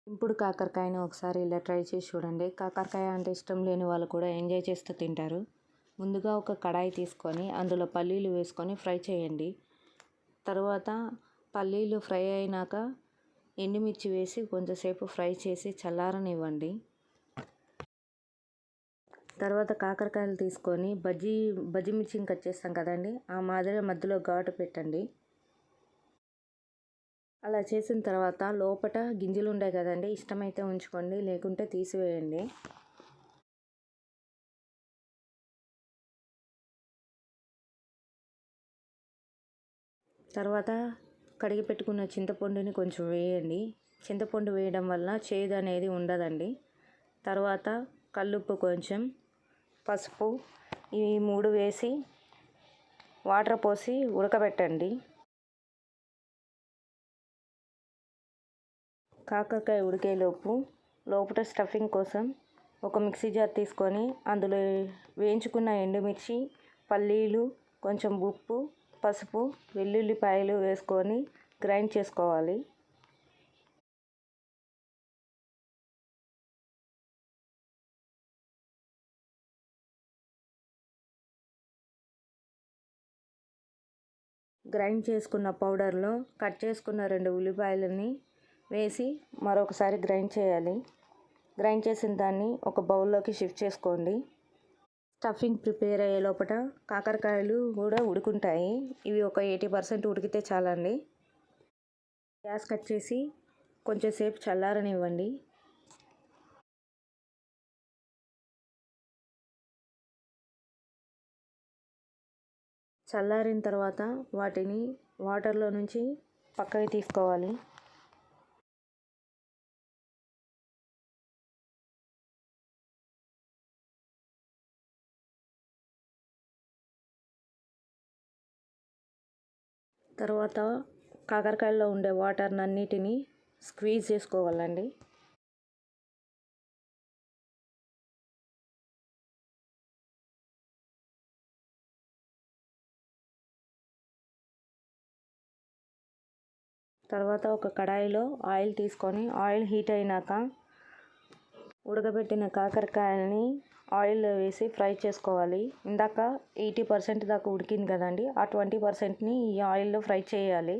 ఇప్పుడు కాకరకాయని ఒకసారి ఇలా ట్రై చేసి చూడండి. కాకరకాయ అంటే ఇష్టం లేని వాళ్ళు కూడా ఎంజాయ్ చేస్తూ తింటారు. ముందుగా ఒక కడాయి తీసుకొని అందులో పల్లీలు వేసుకొని ఫ్రై చేయండి. తర్వాత పల్లీలు ఫ్రై అయినాక ఎండుమిర్చి వేసి కొంచెంసేపు ఫ్రై చేసి చల్లారనివ్వండి. తర్వాత కాకరకాయలు తీసుకొని బజ్జీ మిర్చిని కట్ చేస్తాం కదండి, ఆ మాదిరి మధ్యలో ఘాటు పెట్టండి. అలా చేసిన తర్వాత లోపట గింజలు ఉంటాయి కదండి, ఇష్టమైతే ఉంచుకోండి, లేకుంటే తీసివేయండి. తర్వాత కడిగి పెట్టుకున్న చింతపండుని కొంచెం వేయండి. చింతపండు వేయడం వల్ల చేదు అనేది ఉండదండి. తర్వాత కల్లుప్పు కొంచెం, పసుపు, ఇవి 3 వేసి వాటర్ పోసి ఉడకబెట్టండి. కాకరకాయ ఉడికేలోపు లోపల స్టఫింగ్ కోసం ఒక మిక్సీ జార్ తీసుకొని అందులో వేయించుకున్న ఎండుమిర్చి, పల్లీలు, కొంచెం ఉప్పు, పసుపు, వెల్లుల్లిపాయలు వేసుకొని గ్రైండ్ చేసుకోవాలి. గ్రైండ్ చేసుకున్న పౌడర్లో కట్ చేసుకున్న 2 ఉల్లిపాయలని వేసి మరొకసారి గ్రైండ్ చేయాలి. గ్రైండ్ చేసిన దాన్ని ఒక బౌల్లోకి షిఫ్ట్ చేసుకోండి. స్టఫింగ్ ప్రిపేర్ అయ్యే లోపల కాకరకాయలు కూడా ఉడుకుంటాయి. ఇవి ఒక 80% ఉడికితే చాలండి. గ్యాస్ కట్ చేసి కొంచెం సేపు చల్లారనివ్వండి. చల్లారిన తర్వాత వాటిని వాటర్లో నుంచి పక్కకి తీసుకోవాలి. తర్వాత కాకరకాయల్లో ఉండే వాటర్నన్నిటిని స్క్వీజ్ చేసుకోవాలండి. తర్వాత ఒక కడాయిలో ఆయిల్ తీసుకొని ఆయిల్ హీట్ అయినాక ఉడకబెట్టిన కాకరకాయలని ఆయిల్లో వేసి ఫ్రై చేసుకోవాలి. ఇందాక 80% దాకా ఉడికింది కదండి, ఆ 20%ని ఈ ఆయిల్లో ఫ్రై చేయాలి.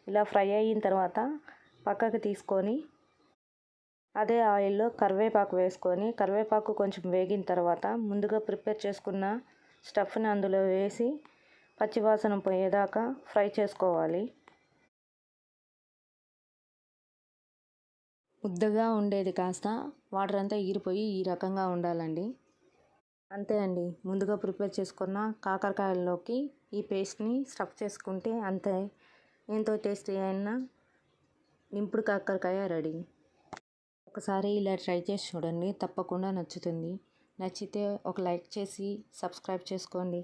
ఇలా ఫ్రై అయిన తర్వాత పక్కకు తీసుకొని అదే ఆయిల్లో కరివేపాకు వేసుకొని కరివేపాకు కొంచెం వేగిన తర్వాత ముందుగా ప్రిపేర్ చేసుకున్న స్టఫ్ని అందులో వేసి పచ్చివాసన పోయేదాకా ఫ్రై చేసుకోవాలి. ముద్దగా ఉండేది కాస్త వాటర్ అంతా ఈరిపోయి ఈ రకంగా ఉండాలండి. అంతే అండి, ముందుగా ప్రిపేర్ చేసుకున్న కాకరకాయల్లోకి ఈ పేస్ట్ని స్టఫ్ చేసుకుంటే అంతే, ఎంతో టేస్టీ అయిన నింపుడు కాకరకాయ రెడీ. ఒకసారి ఇలా ట్రై చేసి చూడండి, తప్పకుండా నచ్చుతుంది. నచ్చితే ఒక లైక్ చేసి సబ్స్క్రైబ్ చేసుకోండి.